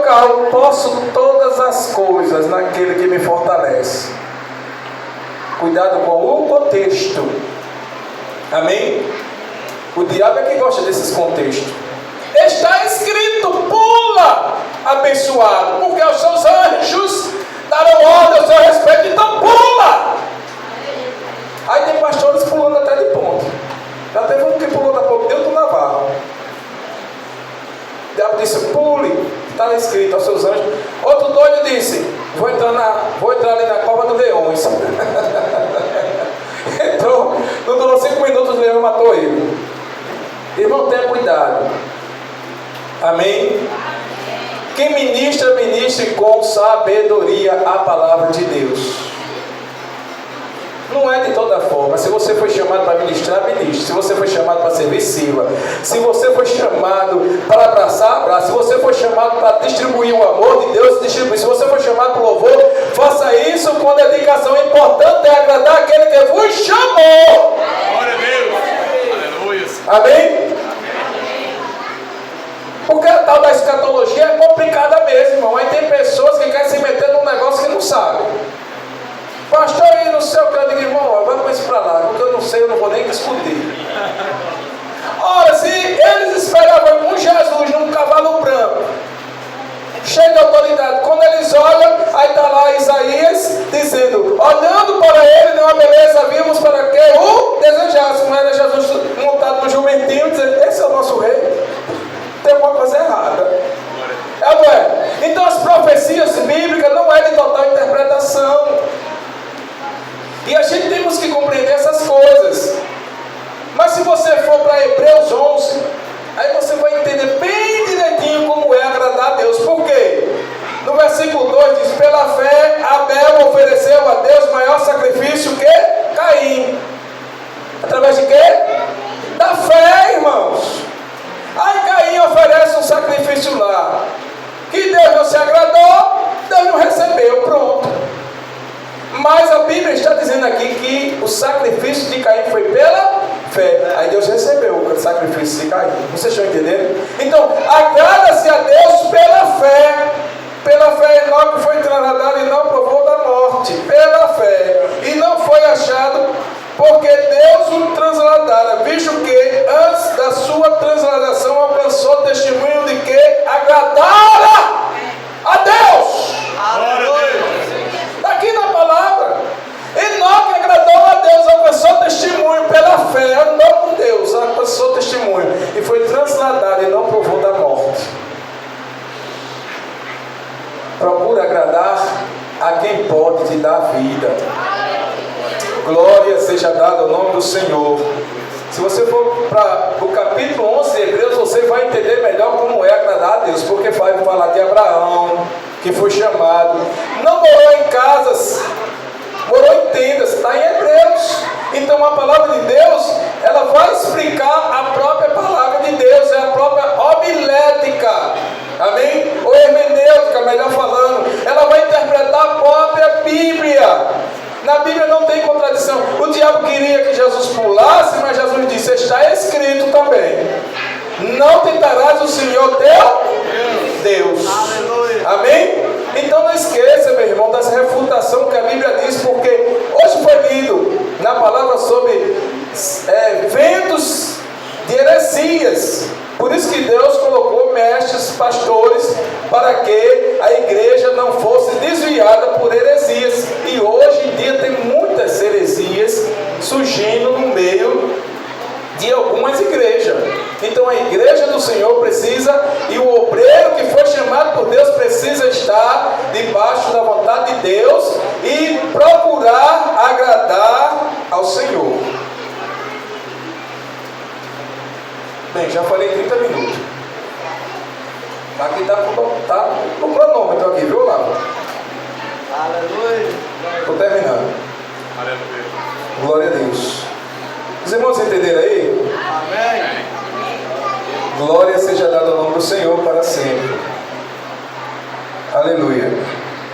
local, posso todas as coisas naquele que me fortalece. Cuidado com o contexto. Amém? O diabo é que gosta desses contextos. Está escrito, pula, abençoado, porque os seus anjos darão ordem ao seu respeito, então pula. Aí tem pastores pulando até de ponte. Já teve um que pulou da ponte dentro do naval. O diabo disse, pule, está escrito aos seus anjos. Outro doido disse, vou entrar ali na cova dos leões. Entrou, não durou 5 minutos, o leão matou ele. Irmão, tenha cuidado. Amém? Quem ministra, ministre com sabedoria a palavra de Deus. Não é de toda forma. Se você foi chamado para ministrar, ministre. Se você foi chamado para servir, sirva. Se você foi chamado para abraçar, abraça. Se você foi chamado para distribuir o amor de Deus, distribui. Se você foi chamado para louvor, faça isso com dedicação. O importante é agradar aquele que vos chamou. Glória a Deus. Aleluia. Amém? Porque a tal da escatologia é complicada mesmo, irmão. Aí tem pessoas que querem se meter num negócio que não sabem. Pastor, aí no céu, eu digo, irmão, vai com isso para lá, porque eu não sei, eu não vou nem discutir. Ora, se eles esperavam um Jesus num cavalo branco, cheio de autoridade, quando eles olham, aí está lá Isaías dizendo, olhando para ele, não a beleza vimos para que o desejasse. Não era Jesus montado no jumentinho, dizendo, esse é o nosso rei. Tem alguma coisa errada. É, não é? Então as profecias bíblicas não é de total interpretação. E a gente temos que compreender essas coisas. Mas se você for para Hebreus 11, aí você vai entender bem direitinho como é agradar a Deus. Por quê? No versículo 2 diz, pela fé Abel ofereceu a Deus maior sacrifício que Caim. Através de quê? Da fé, irmãos. Aí Caim oferece um sacrifício lá, que Deus não se agradou, Deus não recebeu, pronto. Mas a Bíblia está dizendo aqui que o sacrifício de Caim foi pela fé. Aí Deus recebeu o sacrifício de Caim. Vocês estão entendendo? Então, agrada-se a Deus pela fé. Pela fé Enoque foi trasladado e não provou da morte. Pela fé. E não foi achado, porque Deus o transladara, visto que antes da sua transladação alcançou testemunho de que agradara a Deus. Aleluia. Está aqui na palavra. Enoque agradou a Deus, alcançou testemunho pela fé, andou com Deus, alcançou testemunho e foi transladado e não provou da morte. Procura agradar a quem pode te dar vida. Glória seja dada ao nome do Senhor. Se você for para o capítulo 11 de Hebreus, você vai entender melhor como é agradar a Deus, porque vai falar de Abraão, que foi chamado, não morou em casas, morou em tendas, está em Hebreus. Então a palavra de Deus, ela vai explicar a própria palavra de Deus, é a própria homilética, amém? Ou hermenêutica, melhor falando, ela vai interpretar a própria Bíblia. Na Bíblia não tem contradição. O diabo queria que Jesus pulasse, mas Jesus disse, está escrito também, não tentarás o Senhor teu Deus. Aleluia. Amém? Então não esqueça, meu irmão, dessa refutação que a Bíblia diz, porque hoje foi lido na palavra sobre ventos de heresias. Por isso que Deus colocou mestres, pastores, para que a igreja não fosse desviada por heresias. E hoje em dia tem muitas heresias surgindo no meio de algumas igrejas. Então a igreja do Senhor precisa, e o obreiro que foi chamado por Deus precisa estar debaixo da vontade de Deus e procurar agradar ao Senhor. Bem, já falei 30 minutos. Aqui está no cronômetro aqui, viu, Lava? Aleluia. Estou terminando. Aleluia. Glória a Deus. Os irmãos entenderam aí? Amém. Glória seja dada ao nome do Senhor para sempre. Aleluia.